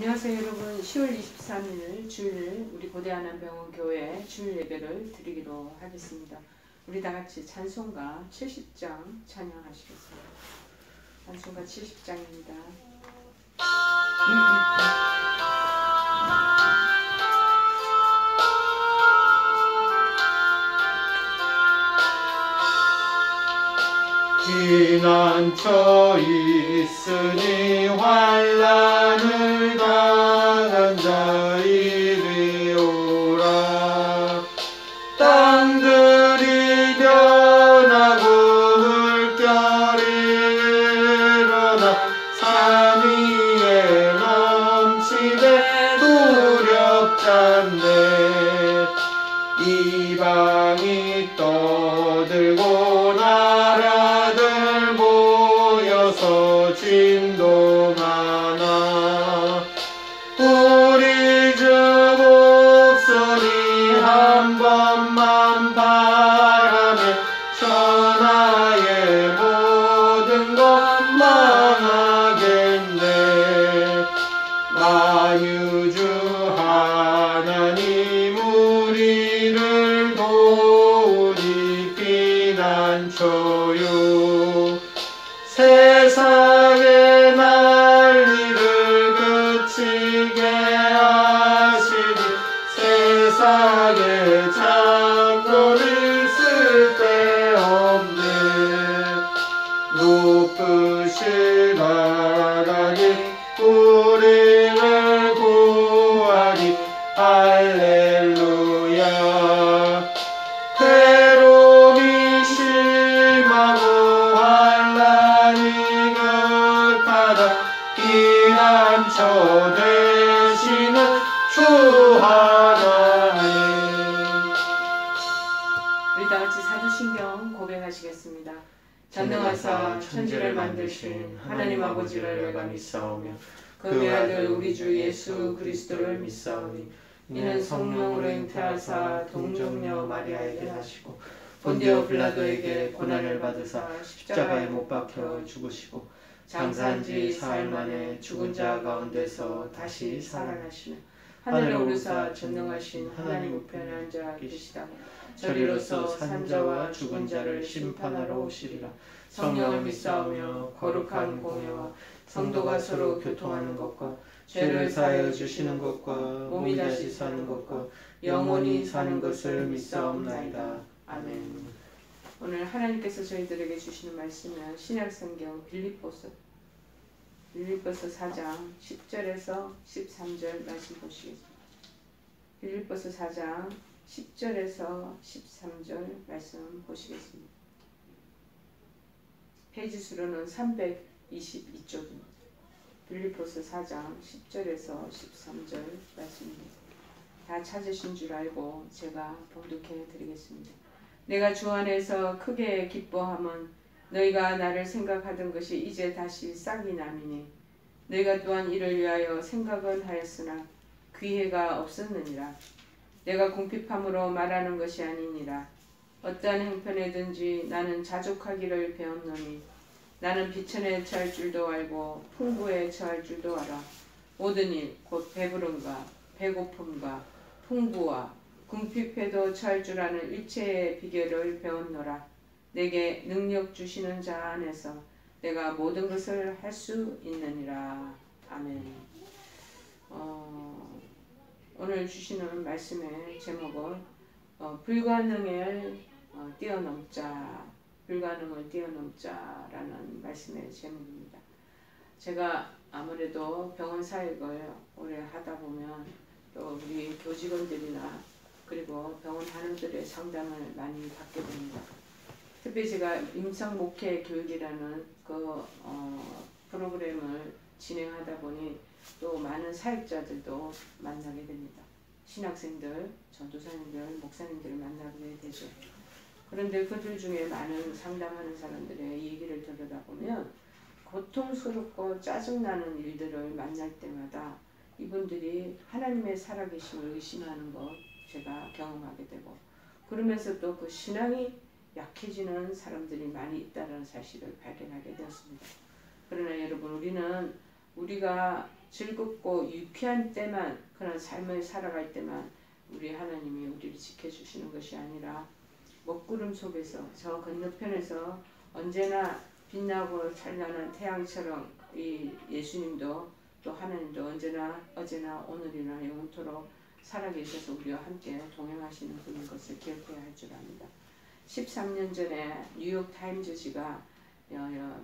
안녕하세요 여러분. 10월 23일 주일 우리 고대한남병원 교회 주일 예배를 드리기로 하겠습니다. 우리 다같이 찬송가 70장 찬양하시겠습니다. 찬송가 70장입니다. 피난처 있으니 환난을 당한 자 이리 오라. 땅들이 변하고 물결이 일어나 산 위에 넘치되 두렵잖네. 이방이 떠들고 나라들 모여서 진동하나 우리 주 목소리 한 번만 바라면 천하의 모든 것 망하겠네. 만유주 하나님 우리를 도우니 피난처요. 세상의 난리를 그치게 하시니 세상의 창고를 쓸데없네. 높으신 하나님 우리를 구하니 할렐루야. 괴로움이 심하고 환난이 극하다 피난처 되시는 주 하나님. 우리 다같이 사도신경 고백하시겠습니다. 전능하사 천지를 만드신 하나님 아버지를 내가 믿사오며 그 아들 우리 주 예수 그리스도를 믿사오니 이는 성령으로 잉태하사 동정녀 마리아에게 하시고 본디오 빌라도에게 고난을 받으사 십자가에 못 박혀 죽으시고 장사한 지 사흘 만에 죽은 자 가운데서 다시 살아나시며 하늘에 오르사 전능하신 하나님 우편에 앉아 계시다. 저리로서 산자와 죽은 자를 심판하러 오시리라. 성령을 믿사오며 거룩한 공예와 성도가 서로 교통하는 것과 죄를 사하여 주시는 것과 몸이 다시 사는 것과 영원히 사는 것을 믿사옵나이다. 아멘. 오늘 하나님께서 저희들에게 주시는 말씀은 신약성경 빌립보서 4장 10절에서 13절 말씀 보시겠습니다. 빌립보서 4장 10절에서 13절 말씀 보시겠습니다. 페이지 수로는 322쪽입니다. 빌립보서 4장 10절에서 13절 말씀입니다. 다 찾으신 줄 알고 제가 봉독해 드리겠습니다. 내가 주 안에서 크게 기뻐함은 너희가 나를 생각하던 것이 이제 다시 싹이 남이니 너희가 또한 이를 위하여 생각은 하였으나 기회가 없었느니라. 내가 궁핍함으로 말하는 것이 아니니라. 어떠한 형편에든지 나는 자족하기를 배웠노니 나는 비천에 처할 줄도 알고 풍부에 처할 줄도 알아. 모든 일 곧 배부름과 배고픔과 풍부와 궁핍에도 처할 줄 아는 일체의 비결을 배웠노라. 내게 능력 주시는 자 안에서 내가 모든 것을 할 수 있느니라. 아멘. 오늘 주시는 말씀의 제목은 불가능을 뛰어넘자, 불가능을 뛰어넘자라는 말씀의 제목입니다. 제가 아무래도 병원 사역을 오래 하다 보면 또 우리 교직원들이나 그리고 병원 환우들의 상담을 많이 받게 됩니다. 특히 제가 임상 목회 교육이라는 그 프로그램을 진행하다 보니 또 많은 사역자들도 만나게 됩니다. 신학생들, 전도사님들, 목사님들을 만나게 되죠. 그런데 그들 중에 많은 상담하는 사람들의 얘기를 들으다 보면 고통스럽고 짜증나는 일들을 만날 때마다 이분들이 하나님의 살아계심을 의심하는 것 제가 경험하게 되고, 그러면서 또 그 신앙이 약해지는 사람들이 많이 있다는 사실을 발견하게 되었습니다. 그러나 여러분, 우리가 즐겁고 유쾌한 때만, 그런 삶을 살아갈 때만 우리 하나님이 우리를 지켜주시는 것이 아니라 먹구름 속에서 저 건너편에서 언제나 빛나고 찬란한 태양처럼 이 예수님도 또 하나님도 언제나 어제나 오늘이나 영원토록 살아계셔서 우리와 함께 동행하시는 분인 것을 기억해야 할 줄 압니다. 13년 전에 뉴욕 타임즈지가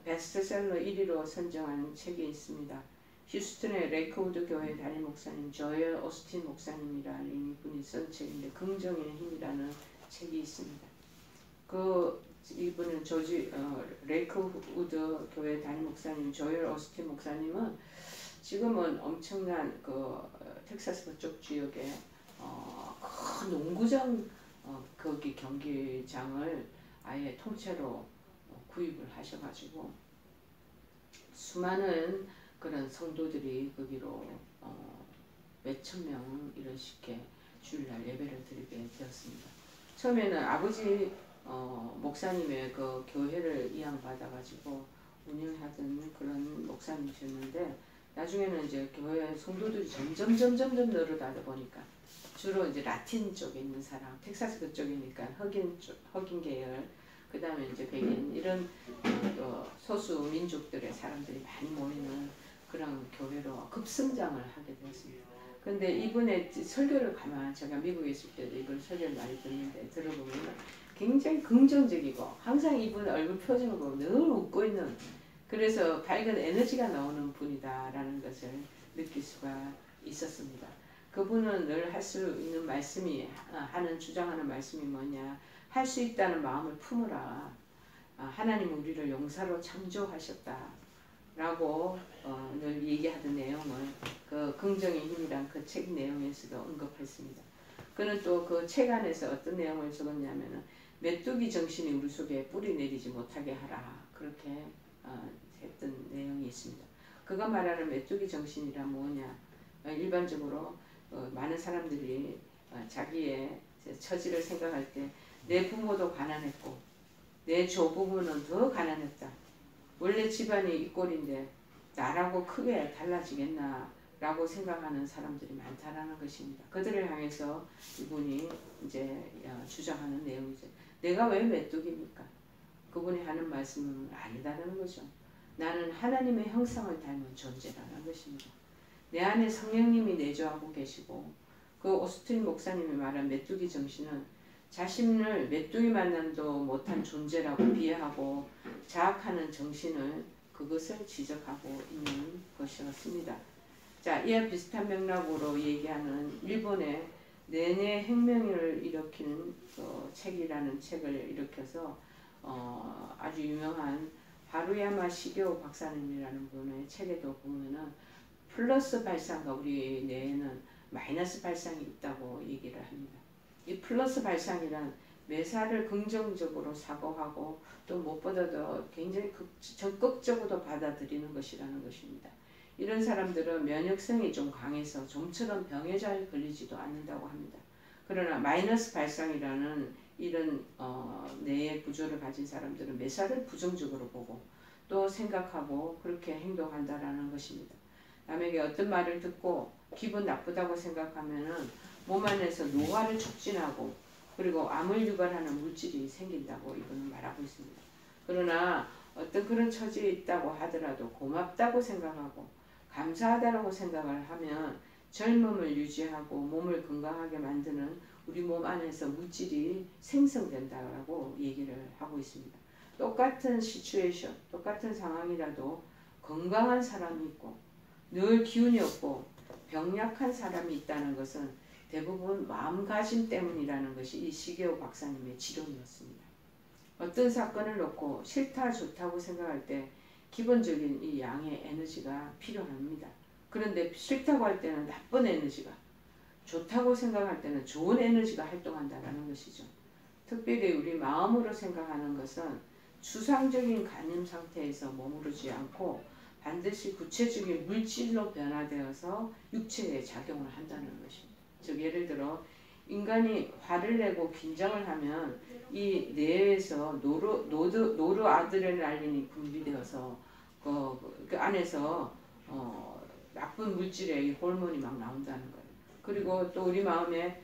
베스트셀러 1위로 선정한 책이 있습니다. 휴스턴의 레이크우드 교회 담임 목사님 조엘 오스틴 목사님이라는 분이 쓴 책인데 긍정의 힘이라는 책이 있습니다. 이분은 레이크우드 교회 담임 목사님 조엘 오스틴 목사님은 지금은 엄청난 텍사스 그쪽 지역에 큰 농구장 거기 경기장을 아예 통째로 구입을 하셔가지고 수많은 그런 성도들이 거기로 몇천 명 이런 식의 주일날 예배를 드리게 되었습니다. 처음에는 아버지 목사님의 그 교회를 이양받아가지고 운영하던 그런 목사님이셨는데 나중에는 이제 교회 성도들이 점점 늘어나다 보니까 주로 이제 라틴 쪽에 있는 사람, 텍사스 그쪽이니까 흑인 계열, 그 다음에 이제 백인 이런 소수 민족들의 사람들이 많이 모이는 그런 교회로 급성장을 하게 되었습니다. 근데 이분의 설교를 제가 미국에 있을 때도 이분 설교를 많이 듣는데 들어보면 굉장히 긍정적이고 항상 이분 얼굴 표정을 보면 늘 웃고 있는, 그래서 밝은 에너지가 나오는 분이다라는 것을 느낄 수가 있었습니다. 그분은 늘 할 수 있는 말씀이 주장하는 말씀이 뭐냐, 할 수 있다는 마음을 품으라. 하나님 우리를 용사로 창조하셨다. 라고 늘 얘기하던 내용을 그 긍정의 힘이란 그 책 내용에서도 언급했습니다. 그는 또 그 책 안에서 어떤 내용을 적었냐면은 메뚜기 정신이 우리 속에 뿌리 내리지 못하게 하라. 그렇게 했던 내용이 있습니다. 그가 말하는 메뚜기 정신이란 뭐냐? 일반적으로 많은 사람들이 자기의 처지를 생각할 때 내 부모도 가난했고 내 조부모는 더 가난했다. 원래 집안이 이 꼴인데 나라고 크게 달라지겠나 라고 생각하는 사람들이 많다라는 것입니다. 그들을 향해서 이분이 이제 주장하는 내용이죠. 내가 왜 메뚜기입니까? 그분이 하는 말씀은 아니다라는 거죠. 나는 하나님의 형상을 닮은 존재라는 것입니다. 내 안에 성령님이 내주하고 계시고 그 오스틴 목사님이 말한 메뚜기 정신은 자신을 메뚜기 만남도 못한 존재라고 비하하고 자학하는 정신을 그것을 지적하고 있는 것이었습니다. 자, 이와 비슷한 맥락으로 얘기하는 일본의 내내 혁명을 일으키는 책이라는 책을 일으켜서 아주 유명한 하루야마 시게오 박사님이라는 분의 책에도 보면은 플러스 발상과 우리 뇌에는 마이너스 발상이 있다고 얘기를 합니다. 이 플러스 발상이란 매사를 긍정적으로 사고하고 또 무엇보다도 굉장히 적극적으로 받아들이는 것이라는 것입니다. 이런 사람들은 면역성이 좀 강해서 좀처럼 병에 잘 걸리지도 않는다고 합니다. 그러나 마이너스 발상이라는 이런 뇌의 구조를 가진 사람들은 매사를 부정적으로 보고 또 생각하고 그렇게 행동한다라는 것입니다. 남에게 어떤 말을 듣고 기분 나쁘다고 생각하면은 몸 안에서 노화를 촉진하고 그리고 암을 유발하는 물질이 생긴다고 이분은 말하고 있습니다. 그러나 어떤 그런 처지에 있다고 하더라도 고맙다고 생각하고 감사하다고 생각을 하면 젊음을 유지하고 몸을 건강하게 만드는 우리 몸 안에서 물질이 생성된다고 얘기를 하고 있습니다. 똑같은 시츄에이션, 똑같은 상황이라도 건강한 사람이 있고 늘 기운이 없고 병약한 사람이 있다는 것은 대부분 마음가짐 때문이라는 것이 이 시게오 박사님의 지론이었습니다. 어떤 사건을 놓고 싫다 좋다고 생각할 때 기본적인 이 양의 에너지가 필요합니다. 그런데 싫다고 할 때는 나쁜 에너지가, 좋다고 생각할 때는 좋은 에너지가 활동한다는 것이죠. 특별히 우리 마음으로 생각하는 것은 추상적인 관념 상태에서 머무르지 않고 반드시 구체적인 물질로 변화되어서 육체에 작용을 한다는 것입니다. 즉 예를 들어 인간이 화를 내고 긴장을 하면 이 뇌에서 노르아드레날린이 분비되어서 그 안에서 나쁜 물질의 호르몬이 막 나온다는 거예요. 그리고 또 우리 마음에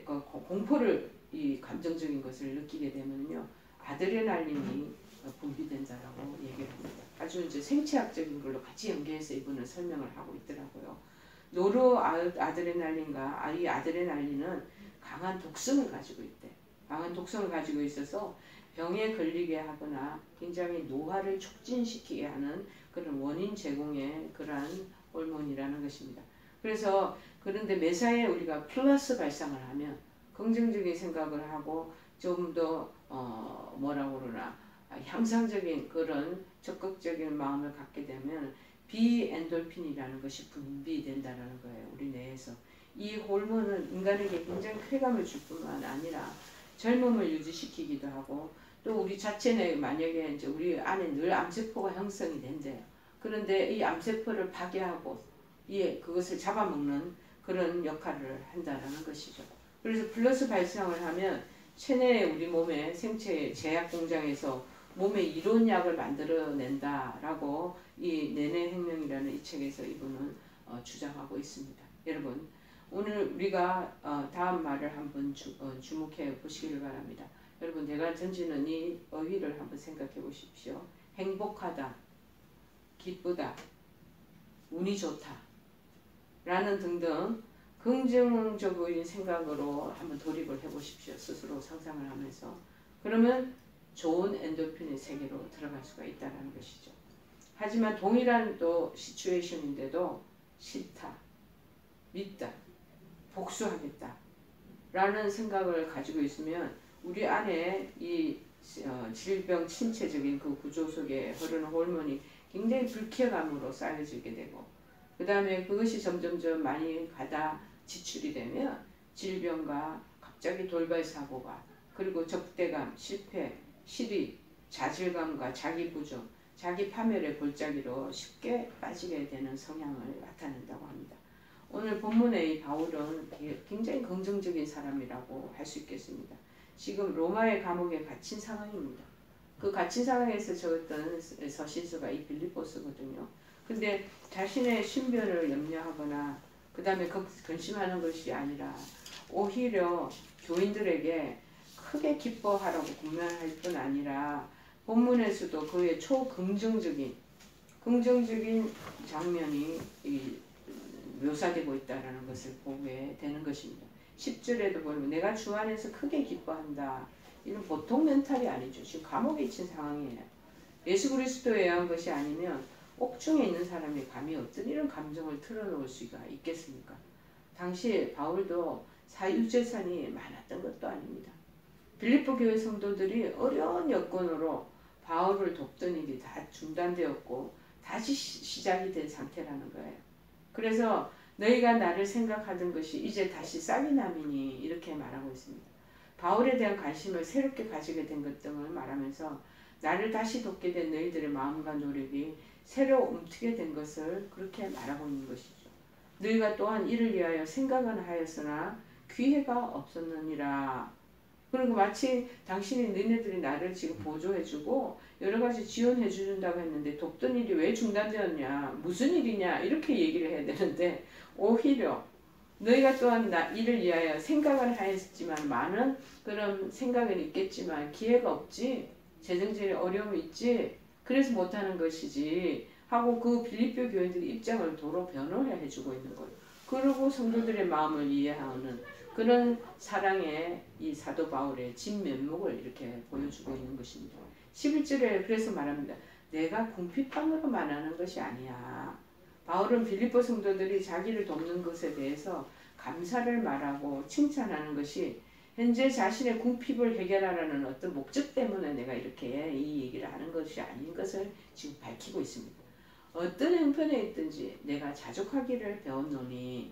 공포를 이 감정적인 것을 느끼게 되면요 아드레날린이 분비된다라고 얘기를 합니다. 아주 이제 생체학적인 걸로 같이 연계해서 이분은 설명을 하고 있더라고요. 노르아드레날린과 이 아드레날린은 강한 독성을 가지고 있대. 강한 독성을 가지고 있어서 병에 걸리게 하거나 굉장히 노화를 촉진시키게 하는 그런 원인 제공의 그러한 호르몬이라는 것입니다. 그런데 매사에 우리가 플러스 발상을 하면 긍정적인 생각을 하고 좀 더 뭐라고 그러나 향상적인 그런 적극적인 마음을 갖게 되면 비엔돌핀이라는 것이 분비된다는 거예요. 우리 뇌에서. 이 호르몬은 인간에게 굉장히 쾌감을 줄 뿐만 아니라 젊음을 유지시키기도 하고 또 우리 자체 내 만약에 이제 우리 안에 늘 암세포가 형성이 된대요. 그런데 이 암세포를 파괴하고 그것을 잡아먹는 그런 역할을 한다는 것이죠. 그래서 플러스 발상을 하면 체내에 우리 몸의 생체 제약 공장에서 몸의 이론약을 만들어낸다라고 이 내내혁명이라는 이 책에서 이분은 주장하고 있습니다. 여러분 오늘 우리가 다음 말을 한번 주목해 보시기를 바랍니다. 여러분 내가 던지는 이 어휘를 한번 생각해 보십시오. 행복하다, 기쁘다, 운이 좋다 라는 등등 긍정적인 생각으로 한번 돌입을 해보십시오. 스스로 상상을 하면서. 그러면 좋은 엔돌핀의 세계로 들어갈 수가 있다는 것이죠. 하지만 동일한 또 시츄에이션인데도 싫다, 밉다, 복수하겠다 라는 생각을 가지고 있으면 우리 안에 이 질병 침체적인 그 구조 속에 흐르는 호르몬이 굉장히 불쾌감으로 쌓여지게 되고 그 다음에 그것이 점점점 많이 가다 지출이 되면 질병과 갑자기 돌발사고가 그리고 적대감, 실패, 실위, 자질감과 자기 부정, 자기 파멸의 골짜기로 쉽게 빠지게 되는 성향을 나타낸다고 합니다. 오늘 본문의 이 바울은 굉장히 긍정적인 사람이라고 할 수 있겠습니다. 지금 로마의 감옥에 갇힌 상황입니다. 그 갇힌 상황에서 적었던 서신서가 이 빌립보서거든요. 근데 자신의 신변을 염려하거나 그 다음에 근심하는 것이 아니라 오히려 교인들에게 크게 기뻐하라고 권면할 뿐 아니라 본문에서도 그의 긍정적인 장면이 묘사되고 있다는 것을 보게 되는 것입니다. 10절에도 보면 내가 주 안에서 크게 기뻐한다. 이런 보통 멘탈이 아니죠. 지금 감옥에 있는 상황이에요. 예수 그리스도에 의한 것이 아니면 옥중에 있는 사람이 감히 어떤 이런 감정을 털어놓을 수가 있겠습니까? 당시 바울도 사유재산이 많았던 것도 아닙니다. 빌립보 교회 성도들이 어려운 여건으로 바울을 돕던 일이 다 중단되었고 다시 시작이 된 상태라는 거예요. 그래서 너희가 나를 생각하던 것이 이제 다시 싹이 나미니 이렇게 말하고 있습니다. 바울에 대한 관심을 새롭게 가지게 된 것 등을 말하면서 나를 다시 돕게 된 너희들의 마음과 노력이 새로 움트게 된 것을 그렇게 말하고 있는 것이죠. 너희가 또한 이를 위하여 생각은 하였으나 기회가 없었느니라. 그리고 마치 당신이 너희들이 나를 지금 보조해주고 여러 가지 지원해준다고 했는데 돕던 일이 왜 중단되었냐, 무슨 일이냐 이렇게 얘기를 해야 되는데 오히려 너희가 또한 이를 위하여 생각을 하였지만 많은 그런 생각은 있겠지만 기회가 없지, 재정적인 어려움이 있지, 그래서 못하는 것이지 하고 그 빌립보 교인들의 입장을 도로 변호해 주고 있는 거예요. 그리고 성도들의 마음을 이해하는 그런 사랑의 이 사도 바울의 진면목을 이렇게 보여주고 있는 것입니다. 11절에 그래서 말합니다. 내가 궁핍함으로만 하는 것이 아니야. 바울은 빌립보 성도들이 자기를 돕는 것에 대해서 감사를 말하고 칭찬하는 것이 현재 자신의 궁핍을 해결하라는 어떤 목적 때문에 내가 이렇게 이 얘기를 하는 것이 아닌 것을 지금 밝히고 있습니다. 어떤 형편에 있든지 내가 자족하기를 배웠노니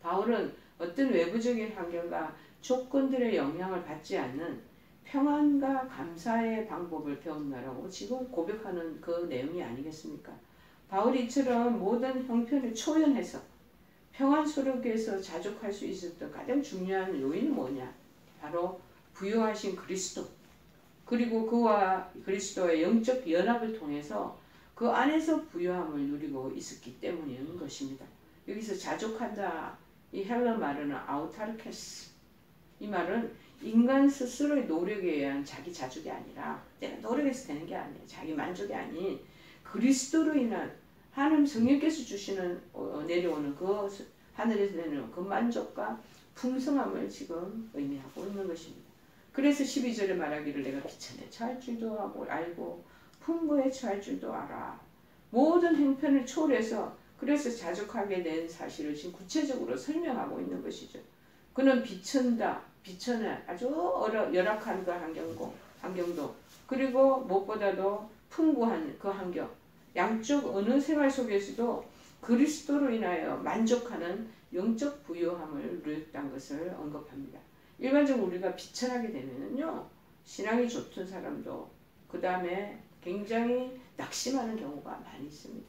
바울은 어떤 외부적인 환경과 조건들의 영향을 받지 않는 평안과 감사의 방법을 배운다라고 지금 고백하는 그 내용이 아니겠습니까? 바울이 이처럼 모든 형편을 초연해서 평안 속에서 자족할 수 있었던 가장 중요한 요인은 뭐냐? 바로 부유하신 그리스도, 그리고 그와 그리스도의 영적 연합을 통해서 그 안에서 부유함을 누리고 있었기 때문인 것입니다. 여기서 자족한다, 이 헬라 말은 아우타르케스, 이 말은 인간 스스로의 노력에 의한 자기 자족이 아니라, 내가 노력해서 되는 게 아니에요. 자기 만족이 아닌 그리스도로 인한 하나님 성령께서 주시는 내려오는 그 하늘에서 내려오는 그 만족과 풍성함을 지금 의미하고 있는 것입니다. 그래서 12절에 말하기를 내가 비천에 처할 줄도 알고 풍부에 처할 줄도 알아. 모든 형편을 초월해서 그래서 자족하게 된 사실을 지금 구체적으로 설명하고 있는 것이죠. 그는 비천다, 비천에 아주 열악한 그 환경도 그리고 무엇보다도 풍부한 그 환경, 양쪽 어느 생활 속에서도 그리스도로 인하여 만족하는 영적 부유함을 누렸다는 것을 언급합니다. 일반적으로 우리가 비천하게 되면은요, 신앙이 좋던 사람도 그 다음에 굉장히 낙심하는 경우가 많이 있습니다.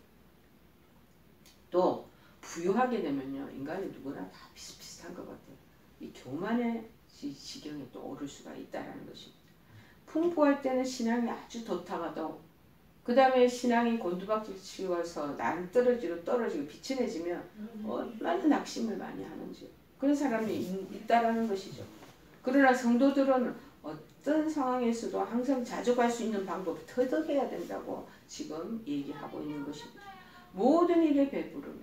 또 부유하게 되면요, 인간이 누구나 다 비슷비슷한 것 같아요. 이 교만의 지경에 또 오를 수가 있다는 것입니다. 풍부할 때는 신앙이 아주 돋아가도 그 다음에 신앙이 곤두박질치고서 떨어지고 비천해지면 얼마나 낙심을 많이 하는지 그런 사람이 있다라는 것이죠. 그러나 성도들은 어떤 상황에서도 항상 자족할 수 있는 방법을 터득해야 된다고 지금 얘기하고 있는 것입니다. 모든 일에 배부르면,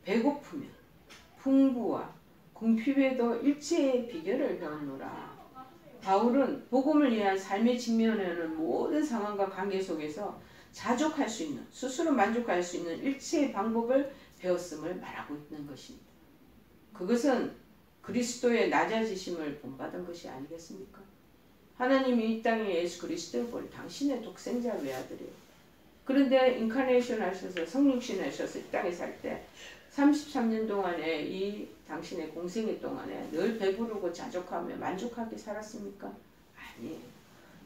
배고프면, 풍부와 궁핍에도 일체의 비결을 배웠노라. 바울은 복음을 위한 삶의 직면에는 모든 상황과 관계 속에서 자족할 수 있는, 스스로 만족할 수 있는 일체의 방법을 배웠음을 말하고 있는 것입니다. 그것은 그리스도의 낮아지심을 본받은 것이 아니겠습니까? 하나님이 이 땅에 예수 그리스도를 보내 당신의 독생자 외아들이에요. 그런데 인카네이션 하셔서 성육신 하셔서 이 땅에 살 때 33년 동안에 이 당신의 공생애 동안에 늘 배부르고 자족하며 만족하게 살았습니까? 아니에요.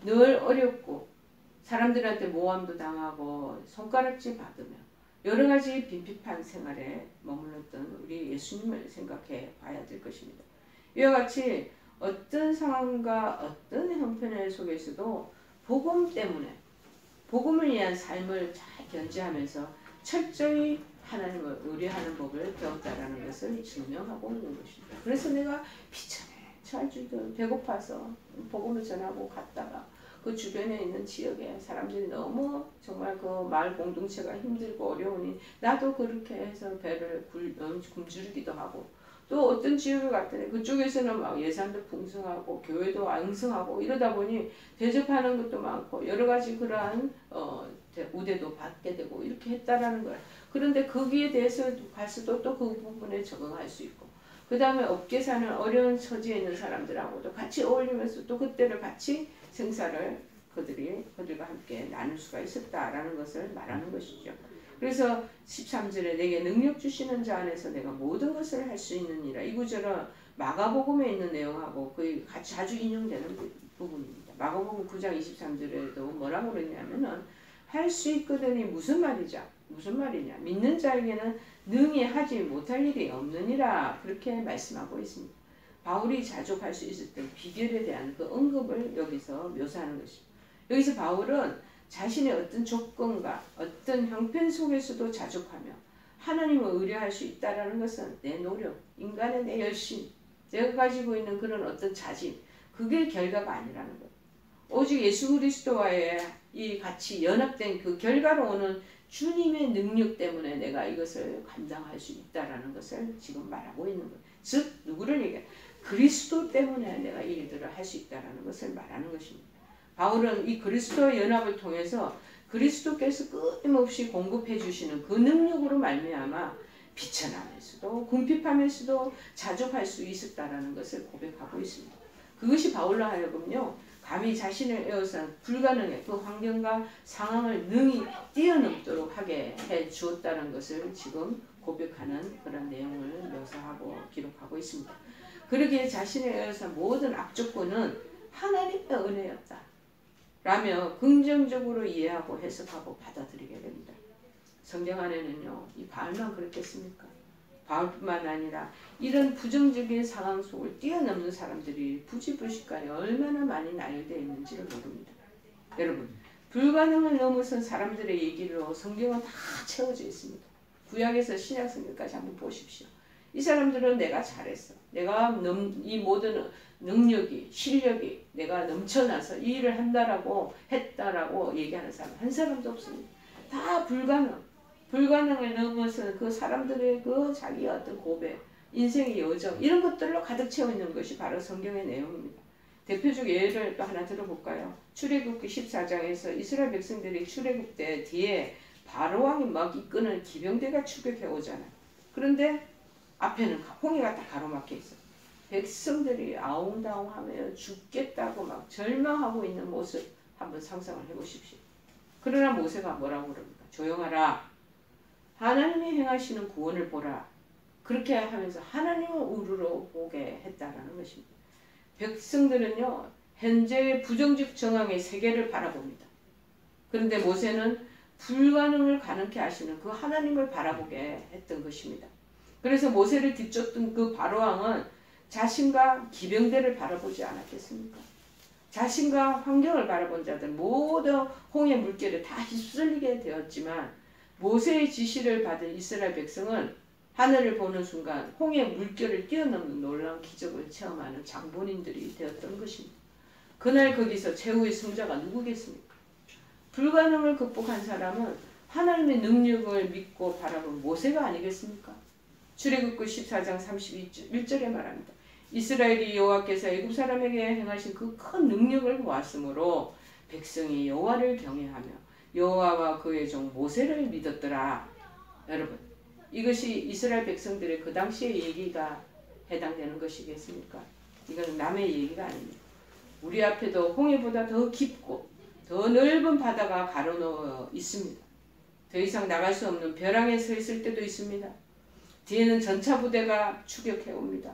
늘 어렵고 사람들한테 모함도 당하고 손가락질 받으며 여러 가지 빈핍한 생활에 머물렀던 우리 예수님을 생각해 봐야 될 것입니다. 이와 같이 어떤 상황과 어떤 형편 속에서도 복음 때문에 복음을 위한 삶을 잘 견지하면서 철저히 하나님을 의뢰하는 법을 배웠다라는 것을 증명하고 있는 것입니다. 그래서 내가 비천에 처할 줄도 배고파서 복음을 전하고 갔다가 그 주변에 있는 지역에 사람들이 너무 정말 그 마을 공동체가 힘들고 어려우니 나도 그렇게 해서 배를 굶주리기도 하고 또 어떤 지역을 갔더니 그쪽에서는 막 예산도 풍성하고 교회도 왕성하고 이러다 보니 대접하는 것도 많고 여러 가지 그러한 우대도 받게 되고 이렇게 했다라는 거예요. 그런데 거기에 대해서 갈수록 또 그 부분에 적응할 수 있고 그 다음에 업계 사는 어려운 처지에 있는 사람들하고도 같이 어울리면서 또 그때를 같이 생사를 그들과 함께 나눌 수가 있었다라는 것을 말하는 것이죠. 그래서 13절에 내게 능력 주시는 자 안에서 내가 모든 것을 할 수 있느니라. 이 구절은 마가복음에 있는 내용하고 거의 같이 자주 인용되는 부분입니다. 마가복음 9장 23절에도 뭐라고 그러냐면은 할 수 있거든이 무슨 말이냐? 믿는 자에게는 능히 하지 못할 일이 없느니라. 그렇게 말씀하고 있습니다. 바울이 자족할 수 있었던 비결에 대한 그 언급을 여기서 묘사하는 것입니다. 여기서 바울은 자신의 어떤 조건과 어떤 형편 속에서도 자족하며 하나님을 의뢰할 수 있다는 것은 내 노력, 인간의 내 열심, 내가 가지고 있는 그런 어떤 자진, 그게 결과가 아니라는 것. 오직 예수 그리스도와의 이 같이 연합된 그 결과로 오는 주님의 능력 때문에 내가 이것을 감당할 수 있다는 것을 지금 말하고 있는 거예요. 즉 누구를 얘기해? 그리스도 때문에 내가 이 일들을 할 수 있다는 것을 말하는 것입니다. 바울은 이 그리스도의 연합을 통해서 그리스도께서 끊임없이 공급해 주시는 그 능력으로 말미암아 비천하면서도 궁핍하면서도 자족할 수 있었다는 것을 고백하고 있습니다. 그것이 바울로 하여금요 감히 자신을 에워싼 불가능의 그 환경과 상황을 능히 뛰어넘도록 하게 해 주었다는 것을 지금 고백하는 그런 내용을 묘사하고 기록하고 있습니다. 그러기에 자신을 에워싼 모든 악조건은 하나님의 은혜였다 라며 긍정적으로 이해하고 해석하고 받아들이게 됩니다. 성경 안에는요 이 바울만 그랬겠습니까? 바울뿐만 아니라 이런 부정적인 상황 속을 뛰어넘는 사람들이 부지불식간에 얼마나 많이 나열되어 있는지를 모릅니다. 여러분 불가능을 넘어선 사람들의 얘기로 성경은 다 채워져 있습니다. 구약에서 신약 성경까지 한번 보십시오. 이 사람들은 내가 잘했어. 내가 이 모든 능력이, 실력이 내가 넘쳐나서 이 일을 했다라고 얘기하는 사람 한 사람도 없습니다. 다 불가능을 넘어서 그 사람들의 그 자기의 어떤 고백, 인생의 여정 이런 것들로 가득 채워 있는 것이 바로 성경의 내용입니다. 대표적 예를 또 하나 들어볼까요? 출애굽기 14장에서 이스라엘 백성들이 출애굽 때 뒤에 바로왕이 막 이끄는 기병대가 추격해 오잖아요. 그런데 앞에는 홍해가 딱 가로막혀 있어요. 백성들이 아웅다웅하며 죽겠다고 막 절망하고 있는 모습 한번 상상을 해보십시오. 그러나 모세가 뭐라고 그럽니까? 조용하라. 하나님이 행하시는 구원을 보라. 그렇게 하면서 하나님을 우러러 보게 했다라는 것입니다. 백성들은요, 현재의 부정적 정황의 세계를 바라봅니다. 그런데 모세는 불가능을 가능케 하시는 그 하나님을 바라보게 했던 것입니다. 그래서 모세를 뒤쫓던 그 바로왕은 자신과 기병대를 바라보지 않았겠습니까? 자신과 환경을 바라본 자들 모두 홍해 물결에 다 휩쓸리게 되었지만 모세의 지시를 받은 이스라엘 백성은 하늘을 보는 순간 홍해 물결을 뛰어넘는 놀라운 기적을 체험하는 장본인들이 되었던 것입니다. 그날 거기서 최후의 승자가 누구겠습니까? 불가능을 극복한 사람은 하나님의 능력을 믿고 바라본 모세가 아니겠습니까? 출애굽기 14장 31절에 말합니다. 이스라엘이 여호와께서 애굽 사람에게 행하신 그 큰 능력을 보았으므로 백성이 여호와를 경외하며 여호와와 그의 종 모세를 믿었더라. 여러분, 이것이 이스라엘 백성들의 그 당시의 얘기가 해당되는 것이겠습니까? 이건 남의 얘기가 아닙니다. 우리 앞에도 홍해보다 더 깊고 더 넓은 바다가 가로놓여 있습니다. 더 이상 나갈 수 없는 벼랑에 서 있을 때도 있습니다. 뒤에는 전차 부대가 추격해 옵니다.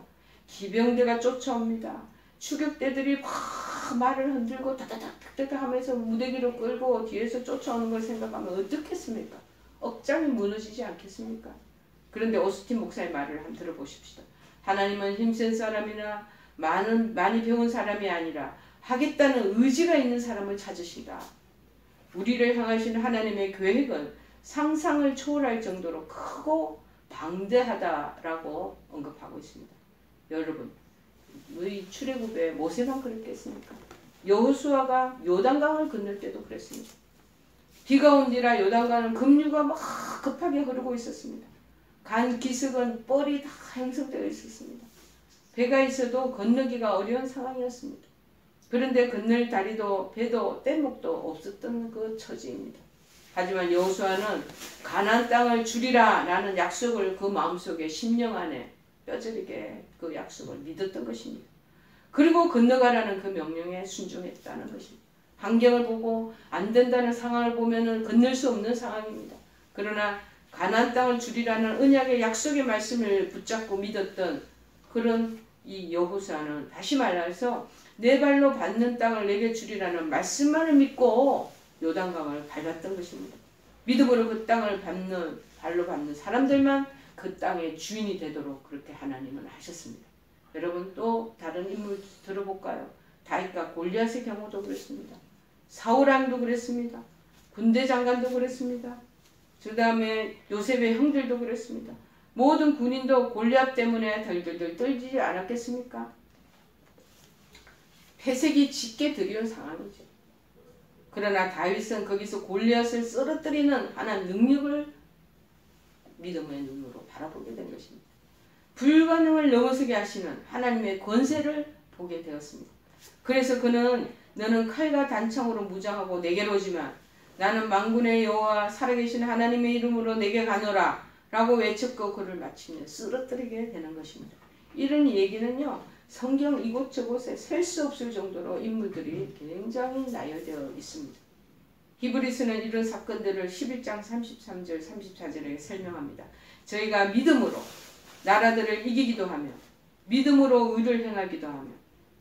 기병대가 쫓아옵니다. 추격대들이 막 말을 흔들고 다다닥 하면서 무대기로 끌고 뒤에서 쫓아오는 걸 생각하면 어떻겠습니까? 억장이 무너지지 않겠습니까? 그런데 오스틴 목사의 말을 한번 들어보십시다. 하나님은 힘센 사람이나 많이 배운 사람이 아니라 하겠다는 의지가 있는 사람을 찾으신다. 우리를 향하신 하나님의 계획은 상상을 초월할 정도로 크고 방대하다라고 언급하고 있습니다. 여러분, 우리 출애굽에 모세만 그랬겠습니까? 여호수아가 요단강을 건널 때도 그랬습니다. 비가 온 뒤라 요단강은 급류가 막 급하게 흐르고 있었습니다. 간 기슭은 뻘이 다 형성되어 있었습니다. 배가 있어도 건너기가 어려운 상황이었습니다. 그런데 건널 다리도 배도 뗏목도 없었던 그 처지입니다. 하지만 여호수아는 가나안 땅을 주리라 라는 약속을 그 마음속에 심령 안에 뼈저리게 그 약속을 믿었던 것입니다. 그리고 건너가라는 그 명령에 순종했다는 것입니다. 환경을 보고 안 된다는 상황을 보면은 건널 수 없는 상황입니다. 그러나 가나안 땅을 주리라는 언약의 약속의 말씀을 붙잡고 믿었던 그런 이 여호수아는 다시 말해서 내 발로 밟는 땅을 내게 주리라는 말씀만을 믿고 요단강을 밟았던 것입니다. 믿음으로 그 땅을 발로 밟는 사람들만 그 땅의 주인이 되도록 그렇게 하나님은 하셨습니다. 여러분, 또 다른 인물 들어볼까요? 다윗과 골리앗의 경우도 그렇습니다. 사울왕도 그랬습니다. 군대 장관도 그랬습니다. 그 다음에 요셉의 형들도 그랬습니다. 모든 군인도 골리앗 때문에 덜덜덜 떨지 않았겠습니까? 회색이 짙게 드리운 상황이죠. 그러나 다윗은 거기서 골리앗을 쓰러뜨리는 하나님 능력을 믿음의 눈으로 바라보게 된 것입니다. 불가능을 넘어서게 하시는 하나님의 권세를 보게 되었습니다. 그래서 그는 너는 칼과 단창으로 무장하고 내게로 오지만 나는 만군의 여호와 살아계신 하나님의 이름으로 내게 가노라 라고 외쳤고 그를 마치며 쓰러뜨리게 되는 것입니다. 이런 얘기는요, 성경 이곳저곳에 셀 수 없을 정도로 인물들이 굉장히 나열되어 있습니다. 히브리서는 이런 사건들을 11장 33절 34절에 설명합니다. 저희가 믿음으로 나라들을 이기기도 하며 믿음으로 의를 행하기도 하며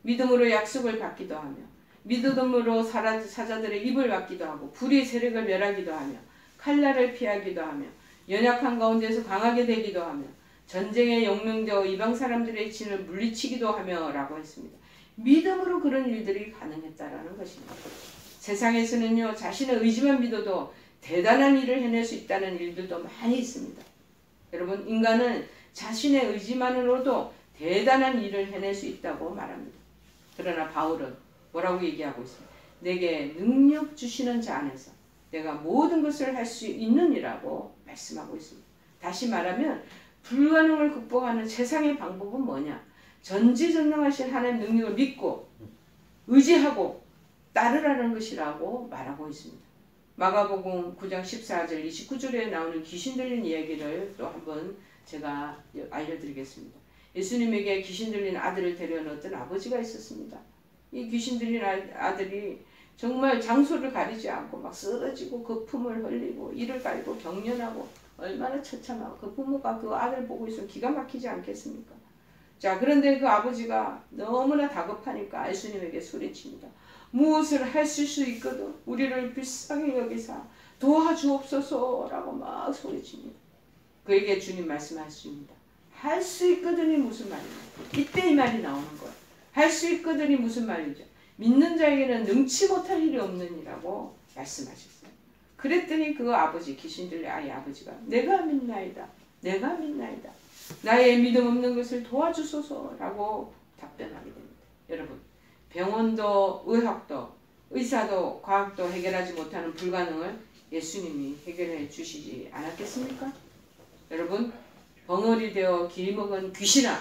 믿음으로 약속을 받기도 하며 믿음으로 사자들의 입을 막기도 하고 불의 세력을 멸하기도 하며 칼날을 피하기도 하며 연약한 가운데서 강하게 되기도 하며 전쟁에 용맹되어 이방 사람들의 진을 물리치기도 하며 라고 했습니다. 믿음으로 그런 일들이 가능했다라는 것입니다. 세상에서는요, 자신의 의지만 믿어도 대단한 일을 해낼 수 있다는 일들도 많이 있습니다. 여러분, 인간은 자신의 의지만으로도 대단한 일을 해낼 수 있다고 말합니다. 그러나 바울은 뭐라고 얘기하고 있습니다. 내게 능력 주시는 자 안에서 내가 모든 것을 할 수 있느니라고 말씀하고 있습니다. 다시 말하면 불가능을 극복하는 최상의 방법은 뭐냐? 전지전능하신 하나님의 능력을 믿고 의지하고 따르라는 것이라고 말하고 있습니다. 마가복음 9장 14절 29절에 나오는 귀신 들린 이야기를 또 한번 제가 알려드리겠습니다. 예수님에게 귀신 들린 아들을 데려온 어떤 아버지가 있었습니다. 이 귀신 들린 아들이 정말 장소를 가리지 않고 막 쓰러지고 거품을 흘리고 이를 갈고 경련하고 얼마나 처참하고 그 부모가 그 아들 보고 있으면 기가 막히지 않겠습니까? 자, 그런데 그 아버지가 너무나 다급하니까 예수님에게 소리칩니다. 무엇을 하실 수 있거든 우리를 불쌍히 여기사 도와주옵소서라고 막 소리칩니다. 그에게 주님 말씀하십니다. 할 수 있거든이 무슨 말이냐? 이때 이 말이 나오는 거예요. 할 수 있거든이 무슨 말이죠? 믿는 자에게는 능치 못할 일이 없느니라고 말씀하셨어요. 그랬더니 그 아버지, 귀신 들린 아이 아버지가 내가 믿나이다. 내가 믿나이다. 나의 믿음 없는 것을 도와주소서라고 답변하게 됩니다. 여러분, 병원도 의학도 의사도 과학도 해결하지 못하는 불가능을 예수님이 해결해 주시지 않았겠습니까? 여러분, 벙어리 되어 길 먹은 귀신아,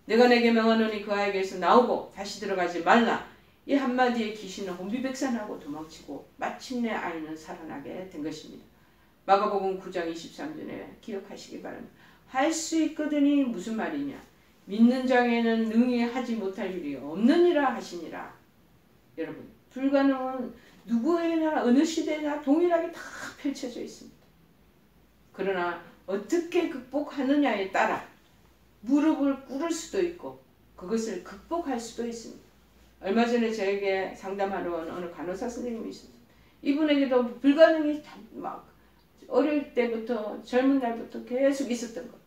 내가 내게 명하노니 그 아이에게서 나오고 다시 들어가지 말라. 이 한마디의 귀신은 혼비백산하고 도망치고 마침내 아이는 살아나게 된 것입니다. 마가복음 9장 23절에 기억하시기 바랍니다. 할 수 있거든이 무슨 말이냐? 믿는 자에게는 능히 하지 못할 일이 없느니라 하시니라. 여러분, 불가능은 누구에나 어느 시대나 동일하게 다 펼쳐져 있습니다. 그러나 어떻게 극복하느냐에 따라 무릎을 꿇을 수도 있고 그것을 극복할 수도 있습니다. 얼마 전에 저에게 상담하러 온 어느 간호사 선생님이 있었어요. 이분에게도 불가능이 막 어릴 때부터 젊은 날부터 계속 있었던 거예요.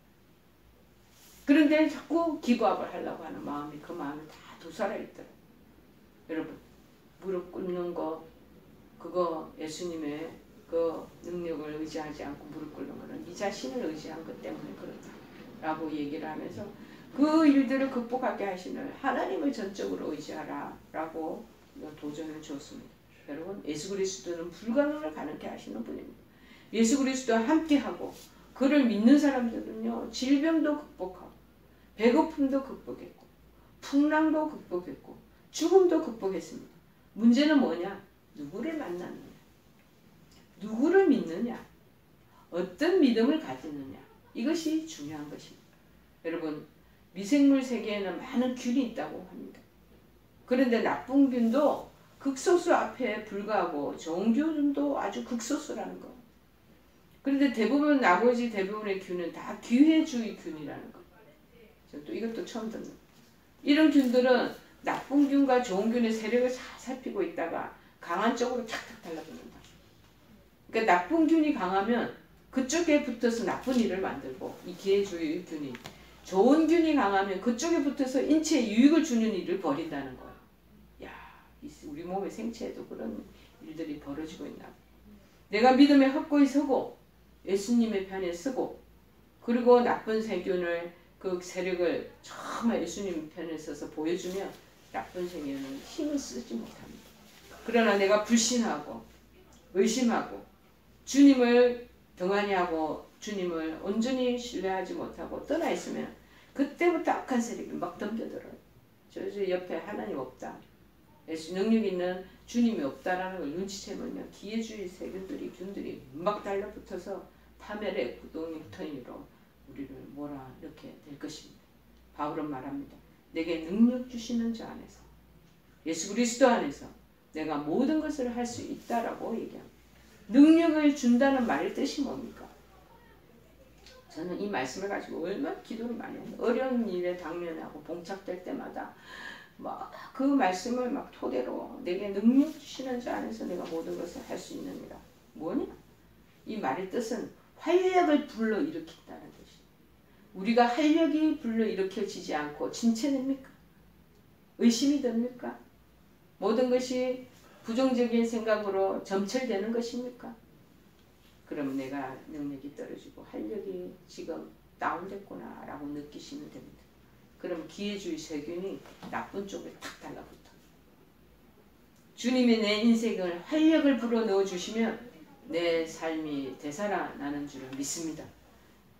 그런데 자꾸 기부업을 하려고 하는 마음이 그 마음에 다 도살아 있더라고요. 여러분, 무릎 꿇는 거 그거 예수님의 그 능력을 의지하지 않고 무릎 꿇는 거는 이 자신을 의지한 것 때문에 그렇다라고 얘기를 하면서 그 일들을 극복하게 하시는 하나님을 전적으로 의지하라 라고 도전을 주었습니다. 여러분, 예수 그리스도는 불가능을 가능케 하시는 분입니다. 예수 그리스도와 함께하고 그를 믿는 사람들은요, 질병도 극복하고 배고픔도 극복했고 풍랑도 극복했고 죽음도 극복했습니다. 문제는 뭐냐? 누구를 만났느냐? 누구를 믿느냐? 어떤 믿음을 가지느냐? 이것이 중요한 것입니다. 여러분, 미생물 세계에는 많은 균이 있다고 합니다. 그런데 나쁜 균도 극소수 앞에 불과하고 좋은 균도 아주 극소수라는 거. 그런데 대부분 나머지 대부분의 균은 다 기회주의 균이라는 거. 또 이것도 처음 듣는. 이런 균들은 나쁜 균과 좋은 균의 세력을 잘 살피고 있다가 강한 쪽으로 착착 달라붙는다. 그러니까 나쁜 균이 강하면 그쪽에 붙어서 나쁜 일을 만들고 이 기회주의 균이 좋은 균이 강하면 그쪽에 붙어서 인체에 유익을 주는 일을 벌인다는 거예요. 야, 우리 몸의 생체에도 그런 일들이 벌어지고 있나. 내가 믿음에 확고히 서고 예수님의 편에 서고 그리고 나쁜 세균을 그 세력을 정말 예수님 편에 서서 보여주면 나쁜 세균은 힘을 쓰지 못합니다. 그러나 내가 불신하고 의심하고 주님을 등한히 하고 주님을 온전히 신뢰하지 못하고 떠나 있으면 그때부터 악한 세력이 막 덤벼들어요. 저 옆에 하나님 없다. 예수 능력 있는 주님이 없다라는 걸 눈치채면 기회주의 세균들이 균들이 막 달라붙어서 파멸의 구덩이 터이로 우리를 몰아 이렇게 될 것입니다. 바울은 말합니다. 내게 능력 주시는 자 안에서 예수 그리스도 안에서 내가 모든 것을 할 수 있다라고 얘기합니다. 능력을 준다는 말의 뜻이 뭡니까? 저는 이 말씀을 가지고 얼마나 기도를 많이 해요. 어려운 일에 당면하고 봉착될 때마다 막 그 말씀을 막 토대로 내게 능력 주시는 자 안에서 내가 모든 것을 할 수 있느니라. 뭐냐? 이 말의 뜻은 활력을 불러일으킨다는 뜻이에요. 우리가 활력이 불러일으켜지지 않고 진체됩니까? 의심이 됩니까? 모든 것이 부정적인 생각으로 점철되는 것입니까? 그럼 내가 능력이 떨어지고 활력이 지금 다운됐구나 라고 느끼시면 됩니다. 그럼 기회주의 세균이 나쁜 쪽에 탁 달라붙어. 주님이 내 인생을 활력을 불어넣어 주시면 내 삶이 되살아나는 줄을 믿습니다.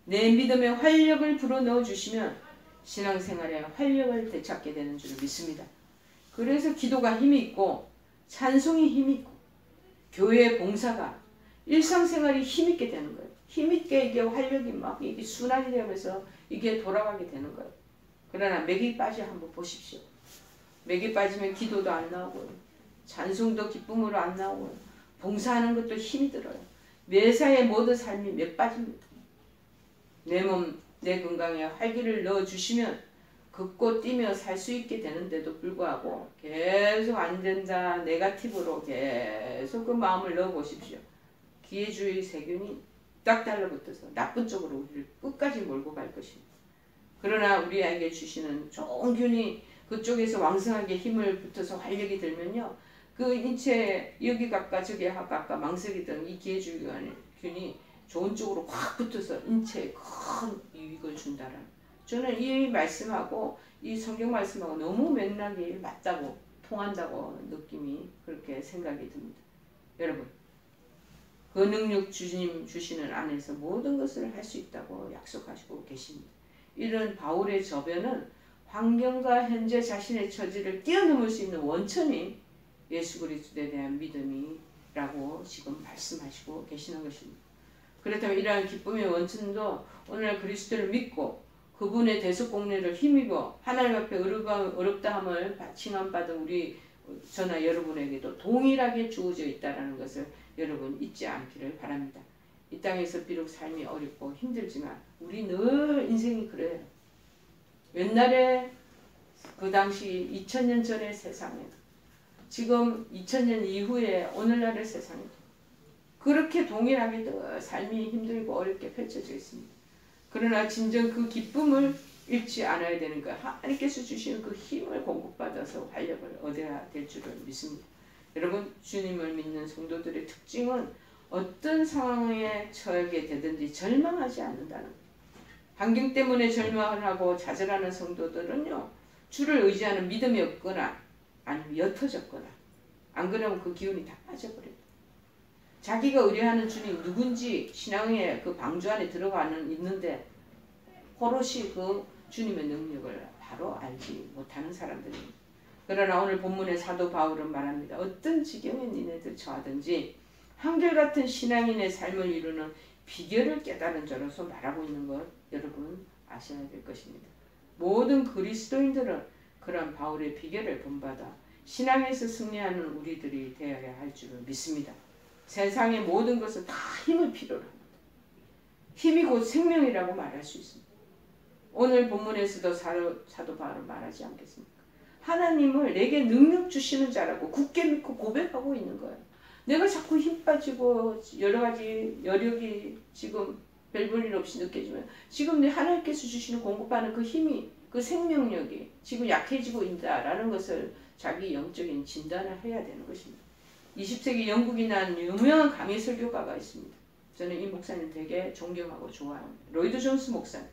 내 믿음에 활력을 불어넣어 주시면 신앙생활에 활력을 되찾게 되는 줄을 믿습니다. 그래서 기도가 힘이 있고 찬송이 힘이 있고 교회의 봉사가 일상생활이 힘있게 되는 거예요. 힘있게 이게 활력이 막 이게 순환이 되면서 이게 돌아가게 되는 거예요. 그러나 맥이 빠져 한번 보십시오. 맥이 빠지면 기도도 안 나오고요. 찬송도 기쁨으로 안 나오고요. 봉사하는 것도 힘이 들어요. 매사의 모든 삶이 맥 빠집니다. 내 몸, 내 건강에 활기를 넣어주시면 걷고 뛰며 살 수 있게 되는데도 불구하고 계속 안 된다, 네거티브로 계속 그 마음을 넣어보십시오. 기회주의 세균이 딱 달라붙어서 나쁜 쪽으로 우리를 끝까지 몰고 갈 것입니다. 그러나 우리에게 주시는 좋은 균이 그쪽에서 왕성하게 힘을 붙어서 활력이 들면요. 그 인체 여기 각각 저기 각각 망석이던 이 기회주의 균이 좋은 쪽으로 확 붙어서 인체에 큰 유익을 준다라는. 저는 이 말씀하고 이 성경 말씀하고 너무 맥락이 맞다고 통한다고 느낌이 그렇게 생각이 듭니다. 여러분, 그 능력 주님 주시는 안에서 모든 것을 할 수 있다고 약속하시고 계십니다. 이런 바울의 저변은 환경과 현재 자신의 처지를 뛰어넘을 수 있는 원천이 예수 그리스도에 대한 믿음이라고 지금 말씀하시고 계시는 것입니다. 그렇다면 이러한 기쁨의 원천도 오늘 그리스도를 믿고 그분의 대속공로를 힘입어 하나님 앞에 어렵다함을 칭함받은 우리 저나 여러분에게도 동일하게 주어져 있다는 것을 여러분 잊지 않기를 바랍니다. 이 땅에서 비록 삶이 어렵고 힘들지만 우리 늘 인생이 그래요. 옛날에 그 당시 2000년 전의 세상에 지금 2000년 이후에 오늘날의 세상에 그렇게 동일하게 삶이 힘들고 어렵게 펼쳐져 있습니다. 그러나 진정 그 기쁨을 잃지 않아야 되는 거예요. 하나님께서 주시는 그 힘을 공급받아서 활력을 얻어야 될 줄을 믿습니다. 여러분, 주님을 믿는 성도들의 특징은 어떤 상황에 처하게 되든지 절망하지 않는다는 거예요. 환경 때문에 절망을 하고 좌절하는 성도들은요. 주를 의지하는 믿음이 없거나 아니면 옅어졌거나 안 그러면 그 기운이 다 빠져버려요. 자기가 의뢰하는 주님 누군지 신앙의 그 방주 안에 들어가는 있는데 호롯이 그 주님의 능력을 바로 알지 못하는 사람들입니다. 그러나 오늘 본문의 사도 바울은 말합니다. 어떤 지경에 니네들 처하든지 한결같은 신앙인의 삶을 이루는 비결을 깨달은 자로서 말하고 있는 것 여러분 아셔야 될 것입니다. 모든 그리스도인들은 그런 바울의 비결을 본받아 신앙에서 승리하는 우리들이 되어야 할 줄을 믿습니다. 세상의 모든 것은 다 힘을 필요로 합니다. 힘이 곧 생명이라고 말할 수 있습니다. 오늘 본문에서도 사도 바울은 말하지 않겠습니까? 하나님을 내게 능력 주시는 자라고 굳게 믿고 고백하고 있는 거예요. 내가 자꾸 힘 빠지고 여러 가지 여력이 지금 별 볼 일 없이 느껴지면 지금 내 하나님께서 주시는 공급하는 그 힘이 그 생명력이 지금 약해지고 있다라는 것을 자기 영적인 진단을 해야 되는 것입니다. 20세기 영국이 난 유명한 강의 설교가가 있습니다. 저는 이 목사님 되게 존경하고 좋아합니다. 로이드 존스 목사님.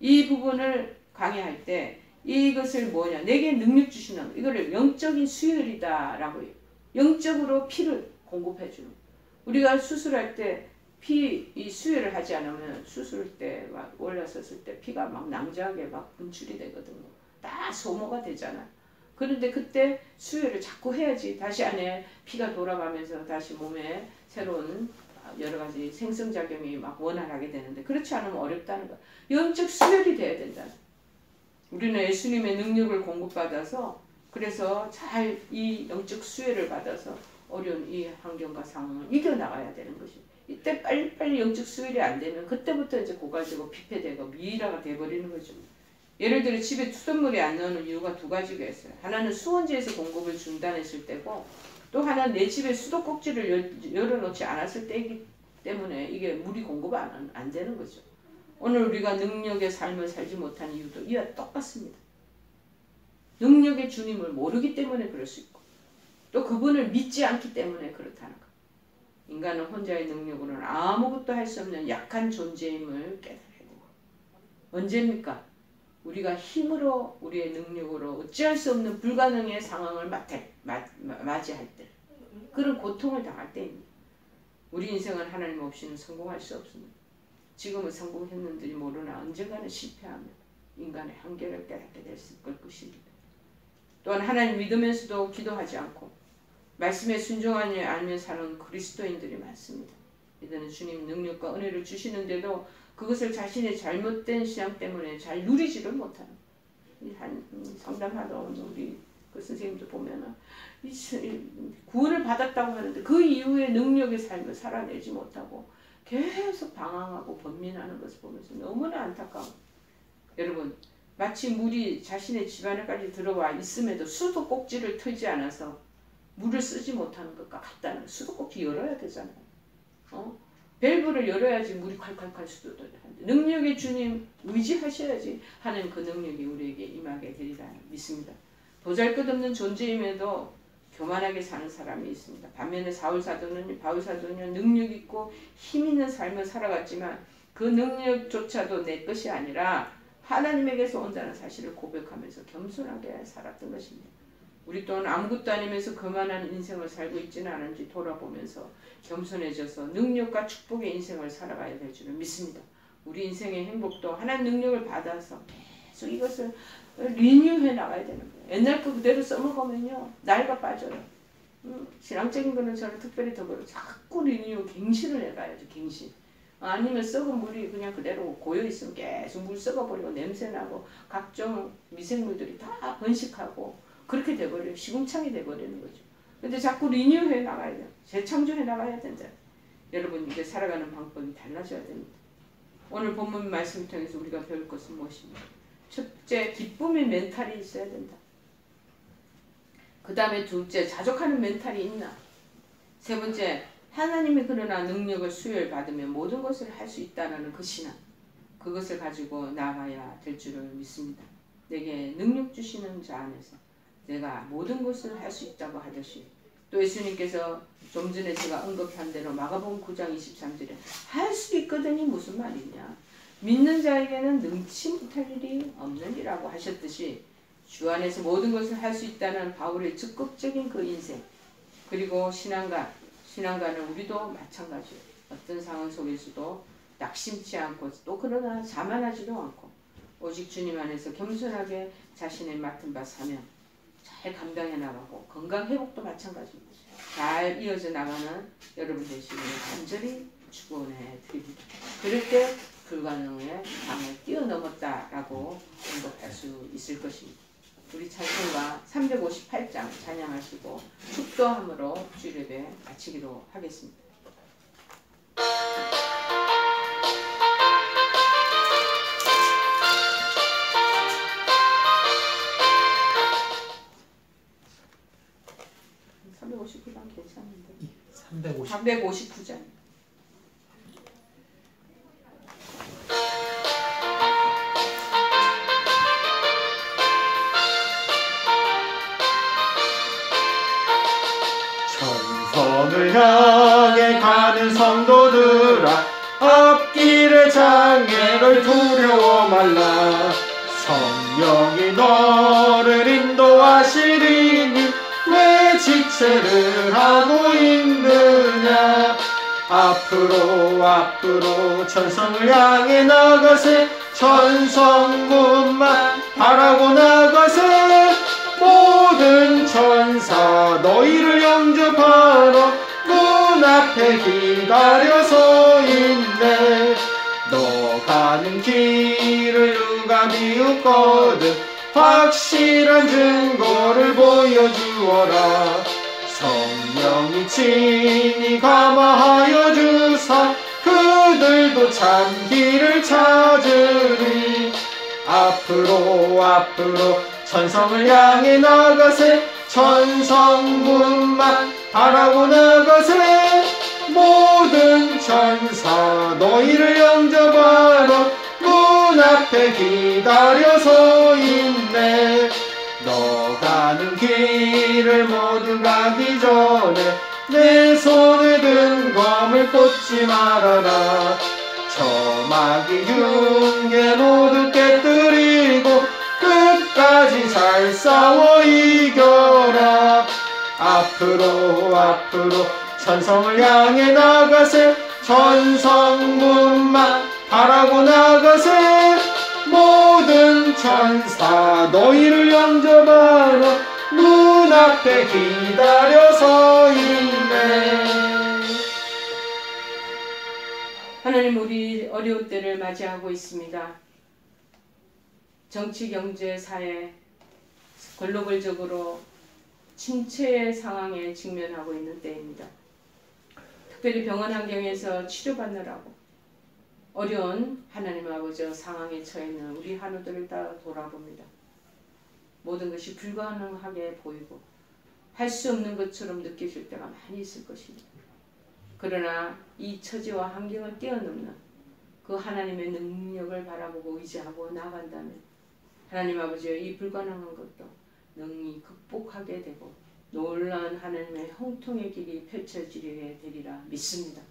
이 부분을 강의할 때 이것을 뭐냐 내게 능력 주시는 이거를 영적인 수혈이다 라고 해요. 영적으로 피를 공급해 주는 우리가 수술할 때 피 이 수혈을 하지 않으면 수술 때 막 올라섰을 때 피가 막 낭자하게 막 분출이 되거든요. 다 소모가 되잖아요. 그런데 그때 수혈을 자꾸 해야지 다시 안에 피가 돌아가면서 다시 몸에 새로운 여러 가지 생성작용이 막 원활하게 되는데 그렇지 않으면 어렵다는 거예요. 영적 수혈이 돼야 된다. 우리는 예수님의 능력을 공급받아서 그래서 잘 이 영적 수혈을 받아서 어려운 이 환경과 상황을 이겨나가야 되는 것입니다. 이때 빨리빨리 영적 수혈이 안 되면 그때부터 이제 고갈되고 피폐되고 미이라가 돼버리는 거죠. 예를 들어 집에 수돗물이 안 나오는 이유가 두 가지가 있어요. 하나는 수원지에서 공급을 중단했을 때고 또 하나는 내 집에 수도꼭지를 열어놓지 않았을 때이기 때문에 이게 물이 공급 안 되는 거죠. 오늘 우리가 능력의 삶을 살지 못한 이유도 이와 똑같습니다. 능력의 주님을 모르기 때문에 그럴 수 있고 또 그분을 믿지 않기 때문에 그렇다는 것. 인간은 혼자의 능력으로는 아무것도 할 수 없는 약한 존재임을 깨달아야 되고, 언제입니까? 우리가 힘으로, 우리의 능력으로 어찌할 수 없는 불가능의 상황을 맞이할 때, 그런 고통을 당할 때입니다. 우리 인생은 하나님 없이는 성공할 수 없습니다. 지금은 성공했는지 모르나 언젠가는 실패하며 인간의 한계를 깨닫게 될 것입니다. 또한 하나님 믿으면서도 기도하지 않고 말씀에 순종하지 않으며 사는 그리스도인들이 많습니다. 이들은 주님 능력과 은혜를 주시는데도 그것을 자신의 잘못된 신앙 때문에 잘 누리지를 못하는, 한 상담하던 우리 그 선생님도 보면은 구원을 받았다고 하는데 그 이후에 능력의 삶을 살아내지 못하고 계속 방황하고 번민하는 것을 보면서 너무나 안타까워. 여러분, 마치 물이 자신의 집안에까지 들어와 있음에도 수도꼭지를 틀지 않아서 물을 쓰지 못하는 것과 같다는, 수도꼭지 열어야 되잖아요. 밸브를 열어야지 물이 콸콸콸 수도도 하는데, 능력의 주님 의지하셔야지 하는 그 능력이 우리에게 임하게 되리라 믿습니다. 보잘것없는 존재임에도 교만하게 사는 사람이 있습니다. 반면에 바울 사도는 능력 있고 힘 있는 삶을 살아갔지만 그 능력조차도 내 것이 아니라 하나님에게서 온다는 사실을 고백하면서 겸손하게 살았던 것입니다. 우리 또한 아무것도 아니면서 그만한 인생을 살고 있지는 않은지 돌아보면서 겸손해져서 능력과 축복의 인생을 살아가야 될 줄을 믿습니다. 우리 인생의 행복도 하나님 능력을 받아서 계속 이것을 리뉴해 나가야 되는 거예요. 옛날 거 그대로 써먹으면요 나이가 빠져요. 신앙적인 거는 저는 특별히 더 그래요. 자꾸 리뉴 갱신을 해가야죠. 갱신. 아니면 썩은 물이 그냥 그대로 고여있으면 계속 물 썩어버리고 냄새나고 각종 미생물들이 다 번식하고 그렇게 돼버려요. 시궁창이 돼버리는 거죠. 근데 자꾸 리뉴해 나가야 돼요. 재창조해 나가야 된다. 여러분, 이게 살아가는 방법이 달라져야 됩니다. 오늘 본문 말씀을 통해서 우리가 배울 것은 무엇입니까? 첫째, 기쁨의 멘탈이 있어야 된다. 그 다음에 둘째, 자족하는 멘탈이 있나? 세 번째, 하나님의 그러나 능력을 수혈받으면 모든 것을 할 수 있다는 그 신앙, 그것을 가지고 나아가야 될 줄을 믿습니다. 내게 능력 주시는 자 안에서 내가 모든 것을 할 수 있다고 하듯이, 또 예수님께서 좀 전에 제가 언급한 대로 마가복음 9장 23절에 할 수 있거든이 무슨 말이냐, 믿는 자에게는 능치 못할 일이 없느니라고 하셨듯이 주 안에서 모든 것을 할 수 있다는 바울의 적극적인 그 인생, 그리고 신앙가는 우리도 마찬가지예요. 어떤 상황 속에서도 낙심치 않고 또 그러나 자만하지도 않고 오직 주님 안에서 겸손하게 자신의 맡은 바 사명 잘 감당해 나가고 건강 회복도 마찬가지입니다. 잘 이어져 나가는 여러분 되시기를 간절히 축원해 드립니다. 그럴 때 불가능의 강을 뛰어넘었다라고 언급할 수 있을 것입니다. 우리 찬송가 358장 찬양하시고 축도함으로 주일예배 마치기로 하겠습니다. 괜찮은데 359장 천성을 향해 가는 성도들아, 앞길의 장애를 두려워 말라. 성령이 너를 인도하시리니 왜 지체를 하고 있느냐. 앞으로 천성을 향해 나가세. 천성문만 바라고 나가세. 모든 천사 너희를 영접하러 문 앞에 기다려서 있네. 너 가는 길을 누가 비웃거든 확실한 증거를 보여주어라. 성령이 친히 감화하여 주사 그들도 참 길을 찾으리. 앞으로 천성을 향해 나가세. 천성문만 바라고 나가세. 모든 천사 너희를 영접하러 문 앞에 기다려서 있네. 너 가는 길을 모두 가기 전에 내 손에 든 검을 꽂지 말아라. 저 마귀 흉계 모두 깨뜨리고 끝까지 잘 싸워 이겨라. 앞으로 앞으로 천성을 향해 나가세. 천성문만 바라고 나가세. 모든 천사 너희를 영접하러 눈앞에 기다려 서 있네. 하나님, 우리 어려운 때를 맞이하고 있습니다. 정치, 경제, 사회, 글로벌적으로 침체의 상황에 직면하고 있는 때입니다. 특별히 병원 환경에서 치료받느라고 어려운 하나님 아버지 상황에 처해 있는 우리 한우들을 다 돌아봅니다. 모든 것이 불가능하게 보이고 할 수 없는 것처럼 느껴질 때가 많이 있을 것입니다. 그러나 이 처지와 환경을 뛰어넘는 그 하나님의 능력을 바라보고 의지하고 나아간다면 하나님 아버지의 이 불가능한 것도 능히 극복하게 되고 놀라운 하나님의 형통의 길이 펼쳐지게 되리라 믿습니다.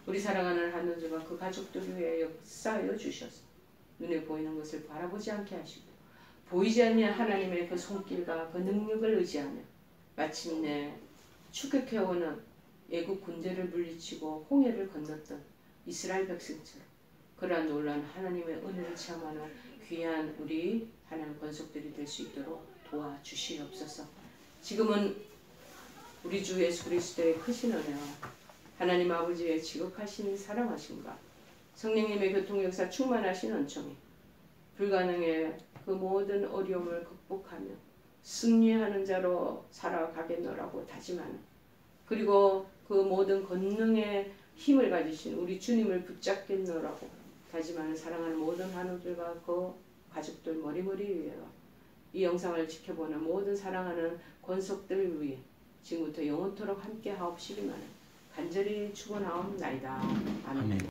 우리 사랑하는 한우들과 그 가족들 위해 역사하여 주셔서 눈에 보이는 것을 바라보지 않게 하시고 보이지 않는 하나님의 그 손길과 그 능력을 의지하며 마침내 추격해오는 애국 군대를 물리치고 홍해를 건넜던 이스라엘 백성처럼 그러한 놀라운 하나님의 은혜를 체험하는 귀한 우리 하나님 권속들이 될 수 있도록 도와주시옵소서. 지금은 우리 주 예수 그리스도의 크신 은혜와 하나님 아버지의 지극하신 사랑하심과 성령님의 교통역사 충만하신 은총이 불가능의 그 모든 어려움을 극복하며 승리하는 자로 살아가겠노라고 다짐하는, 그리고 그 모든 권능의 힘을 가지신 우리 주님을 붙잡겠노라고 다짐하는 사랑하는 모든 한우들과 그 가족들 머리머리 위에 이 영상을 지켜보는 모든 사랑하는 권속들 위해 지금부터 영원토록 함께 하옵시기만을 간절히 축원하옵나이다. 아멘.